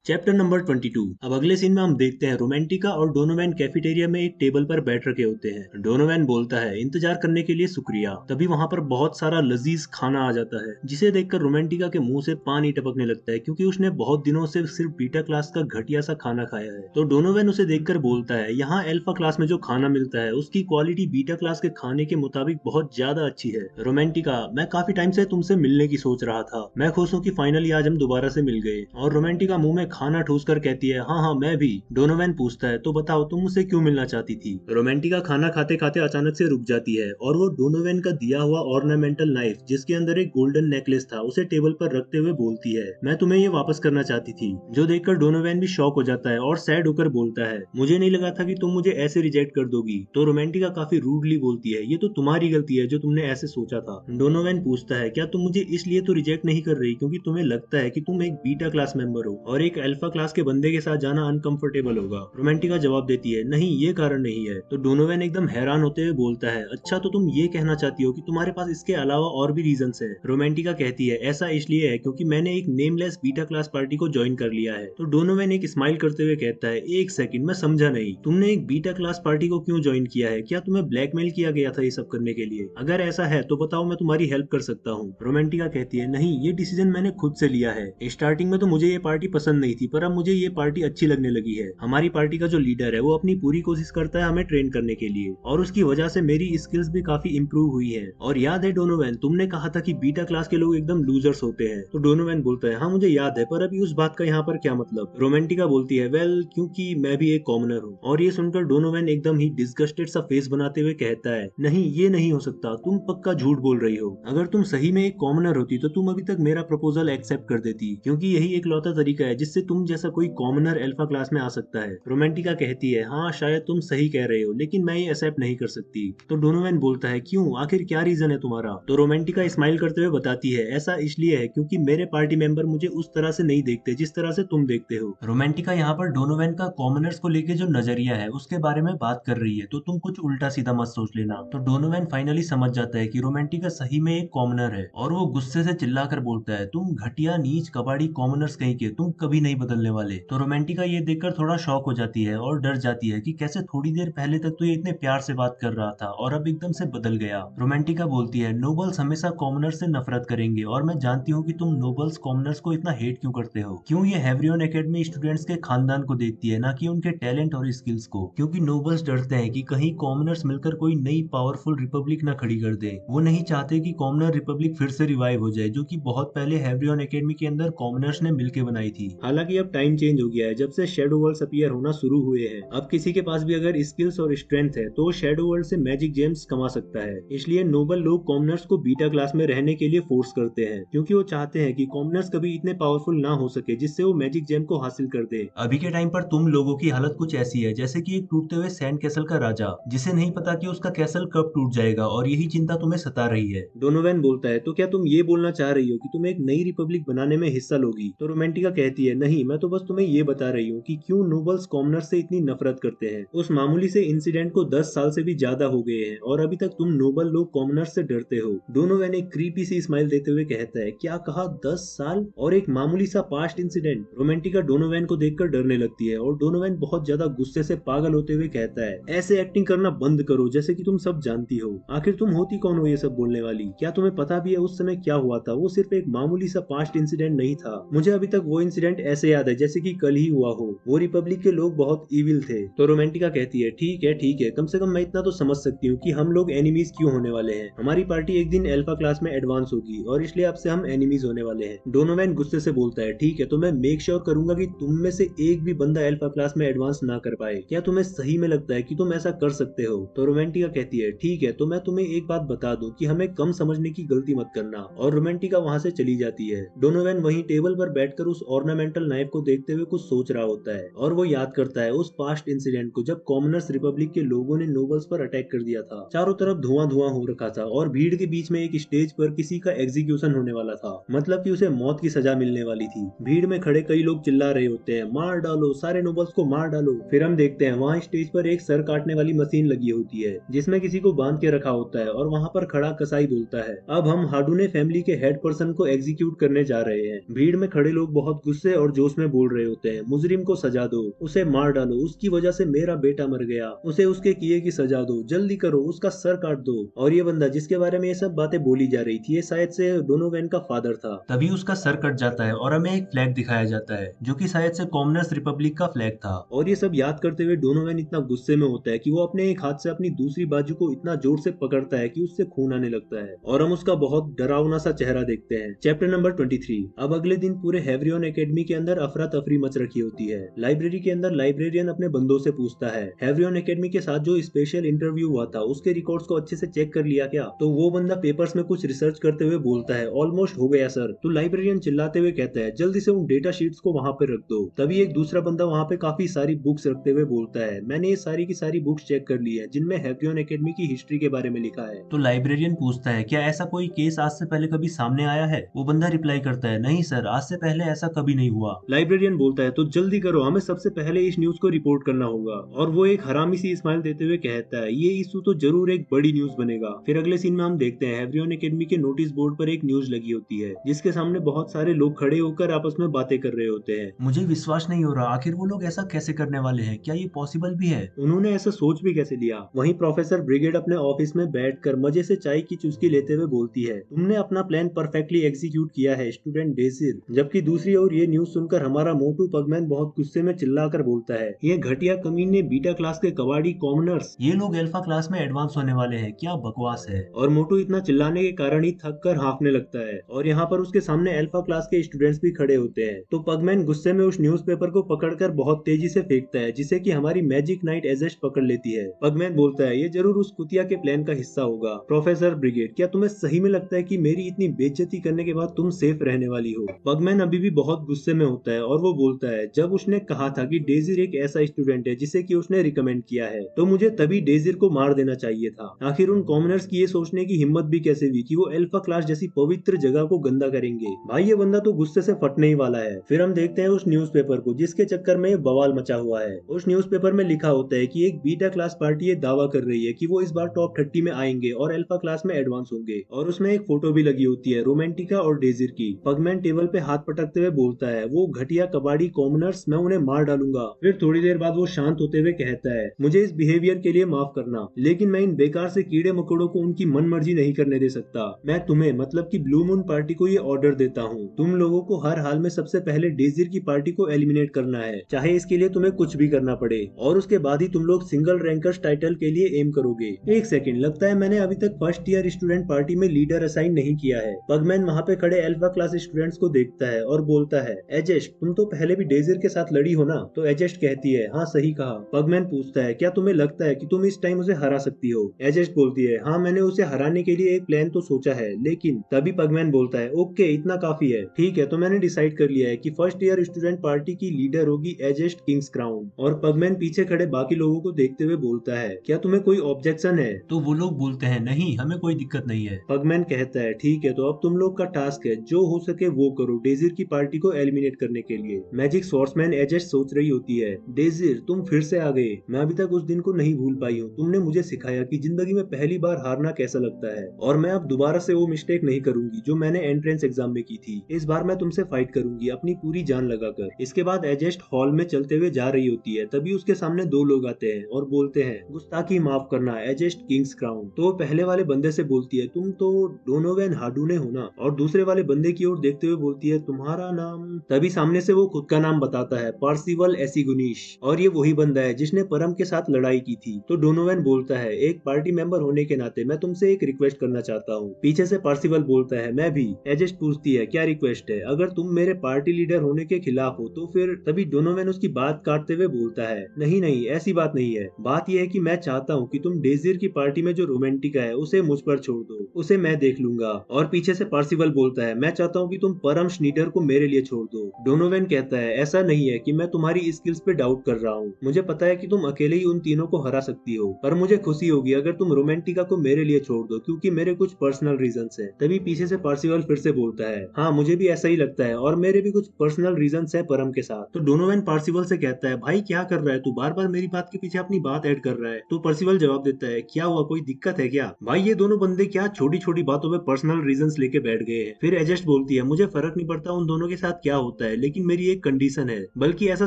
Chapter number 22। अब अगले scene में हम देखते हैं रोमांटिका और डोनोवैन कैफेटेरिया में एक टेबल पर बैठ रखे होते हैं। डोनोवैन बोलता है, इंतजार करने के लिए शुक्रिया। तभी वहां पर बहुत सारा लजीज खाना आ जाता है, जिसे देखकर रोमांटिका के मुंह से पानी टपकने लगता है, क्योंकि उसने बहुत दिनों से सिर्फ बीटा क्लास का घटिया सा खाना खाया है। तो डोनोवैन उसे देखकर बोलता है, यहाँ अल्फा क्लास में जो खाना मिलता है उसकी क्वालिटी बीटा क्लास के खाने के मुताबिक बहुत ज्यादा अच्छी है। रोमांटिका, मैं काफी टाइम से तुमसे मिलने की सोच रहा था। मैं खुश हूँ कि फाइनली आज हम दोबारा से मिल गए। और रोमांटिका मुंह में खाना ठूस कर कहती है, हाँ हाँ मैं भी। डोनोवैन पूछता है, तो बताओ तुम मुझसे क्यों मिलना चाहती थी। रोमांटिका खाना खाते खाते अचानक से रुक जाती है और वो डोनोवैन का दिया हुआ ऑर्नामेंटल नाइफ, जिसके अंदर एक गोल्डन नेकलेस था, उसे टेबल पर रखते हुए बोलती है, मैं तुम्हें ये वापस करना चाहती थी। जो देखकर डोनोवैन भी शॉक हो जाता है और सैड होकर बोलता है, मुझे नहीं लगा था कि तुम मुझे ऐसे रिजेक्ट कर दोगी। तो रोमांटिका काफी रूडली बोलती है, ये तो तुम्हारी गलती है जो तुमने ऐसे सोचा था। डोनोवैन पूछता है, क्या तुम मुझे इसलिए तो रिजेक्ट नहीं कर रही क्योंकि तुम्हें लगता है कि तुम एक बीटा क्लास मेंबर हो और एक अल्फा क्लास के बंदे के साथ जाना अनकंफर्टेबल होगा। रोमांटिका जवाब देती है, नहीं ये कारण नहीं है। तो डोनोवैन एकदम हैरान होते हुए बोलता है, अच्छा तो तुम ये कहना चाहती हो कि तुम्हारे पास इसके अलावा और भी रीजंस है। रोमांटिका कहती है, ऐसा इसलिए है क्योंकि मैंने एक नेमलेस बीटा क्लास पार्टी को ज्वाइन कर लिया है। तो डोनोवैन एक स्माइल करते हुए कहता है, एक सेकंड मैं समझा नहीं, तुमने एक बीटा क्लास पार्टी को क्यों ज्वाइन किया है? क्या तुम्हें ब्लैकमेल किया गया था ये सब करने के लिए? अगर ऐसा है तो बताओ, मैं तुम्हारी हेल्प कर सकता हूँ। रोमांटिका कहती है, नहीं ये डिसीजन मैंने खुद से लिया है। स्टार्टिंग में तो मुझे ये पार्टी पसंद नहीं थी, पर अब मुझे ये पार्टी अच्छी लगने लगी है। हमारी पार्टी का जो लीडर है वो अपनी पूरी कोशिश करता है हमें ट्रेन करने के लिए, और उसकी वजह से मेरी स्किल्स भी काफी इंप्रूव हुई है। और याद है डोनोवैन, तुमने कहा था कि बीटा क्लास के लोग एकदम लूजर्स होते हैं। तो डोनोवैन बोलता है, हाँ मुझे याद है, पर अभी उस बात का यहाँ पर क्या मतलब? रोमांटिका बोलती है, वेल क्योंकि मैं भी एक कॉमनर हूँ। और ये सुनकर डोनोवैन एकदम ही डिस्गस्टेड सा फेस बनाते हुए कहता है, नहीं ये नहीं हो सकता, तुम पक्का झूठ बोल रही हो। अगर तुम सही में एक कॉमनर होती तो तुम अभी तक मेरा प्रपोजल एक्सेप्ट कर देती, क्योंकि यही एक लौता तरीका है जिससे तुम जैसा कोई कॉमनर अल्फा क्लास में आ सकता है। रोमांटिका कहती है, हाँ शायद तुम सही कह रहे हो, लेकिन मैं ये एक्सेप्ट नहीं कर सकती। तो डोनोवैन बोलता है, क्यों, आखिर क्या रीजन है तुम्हारा? तो रोमांटिका स्माइल करते हुए बताती है, ऐसा इसलिए है क्योंकि मेरे पार्टी मेंबर मुझे उस तरह से नहीं देखते जिस तरह से तुम देखते हो। रोमांटिका यहाँ पर डोनोवैन का कॉमनर्स को लेके जो नजरिया है उसके बारे में बात कर रही है, तो तुम कुछ उल्टा सीधा मत सोच लेना। तो डोनोवैन फाइनली समझ जाता है कि रोमांटिका सही में एक कॉमनर है, और वो गुस्से से चिल्लाकर बोलता है, तुम घटिया नीच कबाड़ी कॉमनर्स कहीं के, तुम कभी नहीं बदलने वाले। तो रोमांटिका ये देखकर थोड़ा शॉक हो जाती है और डर जाती है कि कैसे थोड़ी देर पहले तक तो ये इतने प्यार से बात कर रहा था और अब एकदम से बदल गया। रोमांटिका बोलती है, नोबल्स हमेशा कॉमनर्स से नफरत करेंगे, और मैं जानती हूँ कि तुम नोबल्स कॉमनर्स को इतना हेट क्यों करते हो। क्यों ये हेवरियन एकेडमी स्टूडेंट्स के खानदान को देखती है, ना कि उनके टैलेंट और स्किल्स को। क्योंकि नोबल्स डरते हैं कि कहीं कॉमनर्स मिलकर कोई नई पावरफुल रिपब्लिक ना खड़ी कर दे। वो नहीं चाहते कि कॉमनर रिपब्लिक फिर से रिवाइव हो जाए, जो कि बहुत पहले हेवरियन एकेडमी के अंदर कॉमनर्स ने मिलकर बनाई थी। हालांकि अब टाइम चेंज हो गया है, जब से शैडो वर्ल्ड्स अपीयर होना शुरू हुए हैं। अब किसी के पास भी अगर स्किल्स और स्ट्रेंथ है तो वो शैडो वर्ल्ड से मैजिक जेम्स कमा सकता है। इसलिए नोबल लोग कॉमनर्स को बीटा क्लास में रहने के लिए फोर्स करते हैं, क्योंकि वो चाहते हैं कि कॉमनर्स कभी इतने पावरफुल ना हो सके जिससे वो मैजिक जेम को हासिल कर दे। अभी के टाइम पर तुम लोगों की हालत कुछ ऐसी है जैसे कि एक टूटते हुए सैंड कैसल का राजा, जिसे नहीं पता कि उसका कैसल कब टूट जाएगा, और यही चिंता तुम्हें सता रही है। डोनोवैन बोलता है, तो क्या तुम ये बोलना चाह रही हो कि तुम एक नई रिपब्लिक बनाने में हिस्सा लोगी? तो रोमांटिका कहती है, नहीं मैं तो बस तुम्हें ये बता रही हूँ कि क्यों नोबल्स कॉमनर्स से इतनी नफरत करते हैं। उस मामूली से इंसिडेंट को 10 साल से भी ज्यादा हो गए हैं और अभी तक तुम नोबल लोग कॉमनर्स से डरते हो। डोनोवैन एक क्रीपी सी स्माइल देते हुए कहता है, क्या कहा 10 साल और एक मामूली सा पास्ट इंसिडेंट? रोमांटिका डोनोवैन को देखकर डरने लगती है और डोनोवैन बहुत ज्यादा गुस्से से पागल होते हुए कहता है, ऐसे एक्टिंग करना बंद करो जैसे कि तुम सब जानती हो। आखिर तुम होती कौन हो ये सब बोलने वाली? क्या तुम्हें पता भी है उस समय क्या हुआ था? वो सिर्फ एक मामूली सा पास्ट इंसिडेंट नहीं था। मुझे अभी तक वो इंसिडेंट ऐसे याद है जैसे कि कल ही हुआ हो। वो रिपब्लिक के लोग बहुत इविल थे। तो रोमांटिका कहती है, ठीक है, कम से कम मैं इतना तो समझ सकती हूँ कि हम लोग एनिमीज क्यों होने वाले हैं। हमारी पार्टी एक दिन अल्फा क्लास में एडवांस होगी और इसलिए अब से हम एनिमीज होने वाले हैं। डोनोवैन गुस्से से बोलता है, ठीक है, तो मैं मेक श्योर करूंगा कि तुम में से एक भी बंदा अल्फा क्लास में एडवांस ना कर पाए। क्या तुम्हें सही में लगता है कि तुम ऐसा कर सकते हो? तो रोमांटिका कहती है, ठीक है, तो मैं तुम्हें एक बात बता दूं कि हमें कम समझने की गलती मत करना। और रोमांटिका वहां से चली जाती है। डोनोवैन वहीं टेबल पर बैठकर उस ऑर्नामेंटल नाइफ को देखते हुए कुछ सोच रहा होता है, और वो याद करता है उस पास्ट इंसिडेंट को जब कॉमनर्स रिपब्लिक के लोगों ने नोबल्स पर अटैक कर दिया था। चारों तरफ धुआं धुआं हो रखा था और भीड़ के बीच में एक स्टेज पर किसी का एग्जीक्यूशन होने वाला था, मतलब कि उसे मौत की सजा मिलने वाली थी। भीड़ में खड़े कई लोग चिल्ला रहे होते हैं, मार डालो, सारे नोबल्स को मार डालो। फिर हम देखते हैं वहाँ स्टेज पर एक सर काटने वाली मशीन लगी होती है, जिसमें किसी को बांध के रखा होता है, और वहाँ पर खड़ा कसाई बोलता है, अब हम हाडूने फैमिली के हेड पर्सन को एग्जीक्यूट करने जा रहे हैं। भीड़ में खड़े लोग बहुत गुस्से और जोश में बोल रहे होते हैं, मुजरिम को सजा दो, उसे मार डालो, उसकी वजह से मेरा बेटा मर गया, उसे उसके किए की सजा दो, जल्दी करो, उसका सर काट दो। और ये बंदा जिसके बारे में ये सब बातें बोली जा रही थी, ये शायद से डोनोवेन का फादर था। तभी उसका सर कट जाता है और हमें एक फ्लैग दिखाया जाता है जो कि शायद से कॉमनर्स रिपब्लिक का फ्लैग था। और ये सब याद करते हुए डोनोवेन इतना गुस्से में होता है कि वो अपने एक हाथ से अपनी दूसरी बाजू को इतना जोर से पकड़ता है कि उससे खून आने लगता है और हम उसका बहुत डरावना सा चेहरा देखते हैं। Chapter number 23। अब अगले दिन पूरे हेवरियन एकेडमी के अंदर अफरा तफरी मच रखी होती है। लाइब्रेरी के अंदर लाइब्रेरियन अपने बंदों से पूछता है, हेवरियन एकेडमी के साथ जो स्पेशल इंटरव्यू हुआ था उसके रिकॉर्ड्स को अच्छे से चेक कर लिया क्या? तो वो बंदा पेपर्स में कुछ रिसर्च करते हुए बोलता है, ऑलमोस्ट हो गया सर। तो लाइब्रेरियन चिल्लाते हुए कहता है, जल्दी से उन डेटा शीट्स को वहां पे रख दो। तभी एक दूसरा बंदा वहां पे काफी सारी बुक्स रखते हुए बोलता है, मैंने ये सारी की सारी बुक्स चेक कर ली है जिनमें हेवरियन एकेडमी की हिस्ट्री के बारे में लिखा है। तो लाइब्रेरियन पूछता है, क्या ऐसा कोई केस आज से पहले कभी सामने आया है? वो बंदा रिप्लाई करता है, नहीं सर, आज से पहले ऐसा कभी नहीं हुआ। लाइब्रेरियन बोलता है, तो जल्दी करो, हमें सबसे पहले इस न्यूज को रिपोर्ट करना होगा। और वो एक हरामी सी स्माइल देते हुए कहता है, ये इशू तो जरूर एक बड़ी न्यूज बनेगा। फिर अगले सीन में हम देखते हैं हेवरियन एकेडमी के नोटिस बोर्ड पर एक न्यूज लगी होती है जिसके सामने बहुत सारे लोग खड़े होकर आपस में बातें कर रहे होते हैं। मुझे विश्वास नहीं हो रहा, आखिर वो लोग ऐसा कैसे करने वाले हैं? क्या ये पॉसिबल भी है? उन्होंने ऐसा सोच भी कैसे लिया? वहीं प्रोफेसर ब्रिगेड अपने ऑफिस में बैठकर मजे से चाय की चुस्की लेते हुए बोलती है, तुमने अपना प्लान परफेक्टली एग्जीक्यूट किया है स्टूडेंट डेजिर। जबकि दूसरी ओर ये न्यूज सुनकर हमारा मोटू पगमैन बहुत गुस्से में चिल्लाकर बोलता है, ये घटिया कमीने बीटा क्लास के कबाड़ी कॉमनर्स, ये लोग अल्फा क्लास में एडवांस होने वाले हैं, क्या बकवास है। और मोटू इतना चिल्लाने के कारण ही थक कर हांफने लगता है और यहाँ पर उसके सामने अल्फा क्लास के स्टूडेंट्स भी खड़े होते हैं। तो पगमैन गुस्से में उस न्यूज़पेपर को पकड़कर बहुत तेजी से फेंकता है जिसे कि हमारी मैजिक नाइट एजेस्ट पकड़ लेती है। पगमैन बोलता है, ये जरूर उस कुतिया के प्लान का हिस्सा होगा। प्रोफेसर ब्रिगेड, क्या तुम्हें सही में लगता है कि मेरी इतनी बेइज्जती करने के बाद तुम सेफ रहने वाली हो? पगमैन अभी भी बहुत गुस्से में होता है और वो बोलता है, जब उसने कहा था कि डेजिर एक ऐसा स्टूडेंट है जिसे कि उसने रिकमेंड किया है तो मुझे तभी डेजिर को मार देना चाहिए था। आखिर उन कॉमनर्स की ये सोचने की हिम्मत भी कैसे हुई कि वो अल्फा क्लास जैसी पवित्र जगह को गंदा करेंगे? भाई ये बंदा तो गुस्से से फटने ही वाला है। फिर हम देखते हैं उस न्यूज़पेपर को जिसके चक्कर में बवाल मचा हुआ है। उस न्यूज़पेपर में लिखा होता है कि एक बीटा क्लास पार्टी ये दावा कर रही है कि वो इस बार टॉप 30 में आएंगे और अल्फा क्लास में एडवांस होंगे। और उसमें एक फोटो भी लगी होती है रोमांटिका और डेजिर की। पगमैन टेबल पे हाथ पटकते हुए बोलता है, वो घटिया कबाड़ी कॉमनर्स, मैं उन्हें मार डालूंगा। फिर थोड़ी देर बाद वो शांत होते हुए कहता है, मुझे इस बिहेवियर के लिए माफ करना, लेकिन मैं इन बेकार से कीड़े मकोड़ों को उनकी मन मर्जी नहीं करने दे सकता। मैं तुम्हें मतलब कि ब्लू मून पार्टी को ये ऑर्डर देता हूँ, तुम लोगों को हर हाल में सबसे पहले डेजिर की पार्टी को एलिमिनेट करना है, चाहे इसके लिए तुम्हें कुछ भी करना पड़े, और उसके बाद ही तुम लोग सिंगल रैंकर्स टाइटल के लिए एम करोगे। एक सेकंड, लगता है मैंने अभी तक फर्स्ट ईयर स्टूडेंट पार्टी में लीडर असाइन नहीं किया है। पगमैन वहाँ पे खड़े अल्फा क्लास स्टूडेंट्स को देखता है और बोलता है, एजेस्ट, तुम तो पहले भी डेजिर के साथ लड़ी हो ना? तो एजेस्ट कहती है, हाँ सही कहा। पगमैन पूछता है, क्या तुम्हें लगता है कि तुम इस टाइम उसे हरा सकती हो? एजेस्ट बोलती है, हाँ मैंने उसे हराने के लिए एक प्लान तो सोचा है, लेकिन तभी पगमैन बोलता है, ओके इतना काफी है, ठीक है, तो मैंने डिसाइड कर लिया है कि फर्स्ट ईयर स्टूडेंट पार्टी की लीडर होगी एजेस्ट किंग्स क्राउन। और पगमैन पीछे खड़े बाकी लोगों को देखते हुए बोलता है, क्या तुम्हें कोई ऑब्जेक्शन है? तो वो लोग बोलते हैं, नहीं हमें कोई दिक्कत नहीं है। पगमैन कहता है, ठीक है, तो अब तुम लोग का टास्क है, जो हो सके वो करो डेजिर की पार्टी को एलिमिनेट करने के लिए। मैजिक स्वॉर्ड्समैन एजेस्ट सोच रही होती है, डेजिर तुम फिर से आ गए, मैं अभी तक उस दिन को नहीं भूल पाई हूँ। तुमने मुझे सिखाया कि जिंदगी में पहली बार हारना कैसा लगता है, और मैं अब दोबारा से वो मिस्टेक नहीं करूंगी जो मैंने एंट्रेंस एग्जाम में की थी। इस बार मैं तुमसे फाइट करूंगी अपनी पूरी जान लगाकर। इसके बाद एजेस्ट हॉल में चलते हुए जा रही होती है, तभी उसके सामने दो लोग आते हैं और बोलते हैं, गुस्ताखी माफ करना एजेस्ट किंग्स क्राउन। तो वो पहले वाले बंदे से बोलती है, तुम तो डोनोवेन हार्डूने हो ना? और दूसरे वाले बंदे की ओर देखते हुए बोलती है, तुम्हारा नाम? तभी सामने से वो खुद का नाम बताता है, पार्सिवल एसिगुनिश, और ये वही बंदा है जिसने परम के साथ लड़ाई की थी। तो डोनोवेन बोलता है, एक पार्टी मेंबर होने के नाते मैं तुमसे एक रिक्वेस्ट करना चाहता हूँ। पीछे से पार्सिवल बोलता है, मैं भी। एजेस्ट पूछती है, क्या रिक्वेस्ट है? अगर तुम मेरे पार्टी लीडर होने के खिलाफ हो तो फिर? तभी डोनोवेन उसकी बात काटते हुए बोलता है, नहीं नहीं ऐसी बात नहीं है, बात यह है कि मैं चाहता हूँ कि तुम डेजिर की पार्टी में जो रोमांटिका है उसे मुझ पर छोड़ दो, उसे मैं देख लूंगा। और पीछे से पार्सिवल बोलता है, मैं चाहता हूँ कि तुम परम श्नीडर को मेरे लिए छोड़ दो। डोनोवेन कहता है, ऐसा नहीं है कि मैं तुम्हारी स्किल्स पे डाउट कर रहा हूँ, मुझे पता है कि तुम अकेले ही उन तीनों को हरा सकती हो, पर मुझे खुशी होगी अगर तुम रोमांटिका को मेरे लिए छोड़ दो, क्योंकि मेरे कुछ पर्सनल रीजंस हैं। तभी पीछे से पार्सिवल फिर से बोलता है, हाँ मुझे भी ऐसा ही लगता है, और मेरे भी कुछ पर्सनल रीजंस है परम के साथ। तो डोनोवेन पार्सिवल से कहता है, भाई क्या कर रहा है तू, बार बार मेरी बात के पीछे अपनी बात ऐड कर रहा है। तो पार्सिवल जवाब देता है, क्या हुआ, कोई दिक्कत है क्या? भाई ये दोनों बंदे क्या छोटी छोटी बातों में पर्सनल रीजंस लेके बैठ गए हैं। फिर एजेस्ट बोलती है, मुझे फर्क नहीं पड़ता उन दोनों के साथ क्या होता होता है, लेकिन मेरी एक कंडीशन है। बल्कि ऐसा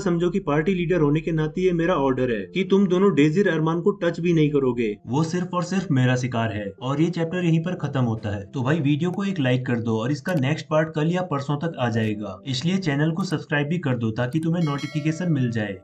समझो कि पार्टी लीडर होने के नाते ये मेरा ऑर्डर है कि तुम दोनों डेजिर अरमान को टच भी नहीं करोगे। वो सिर्फ और सिर्फ मेरा शिकार है। और ये चैप्टर यहीं पर खत्म होता है। तो भाई वीडियो को एक लाइक कर दो और इसका नेक्स्ट पार्ट कल या परसों तक आ जाएगा, इसलिए चैनल को सब्सक्राइब भी कर दो ताकि तुम्हें नोटिफिकेशन मिल जाए।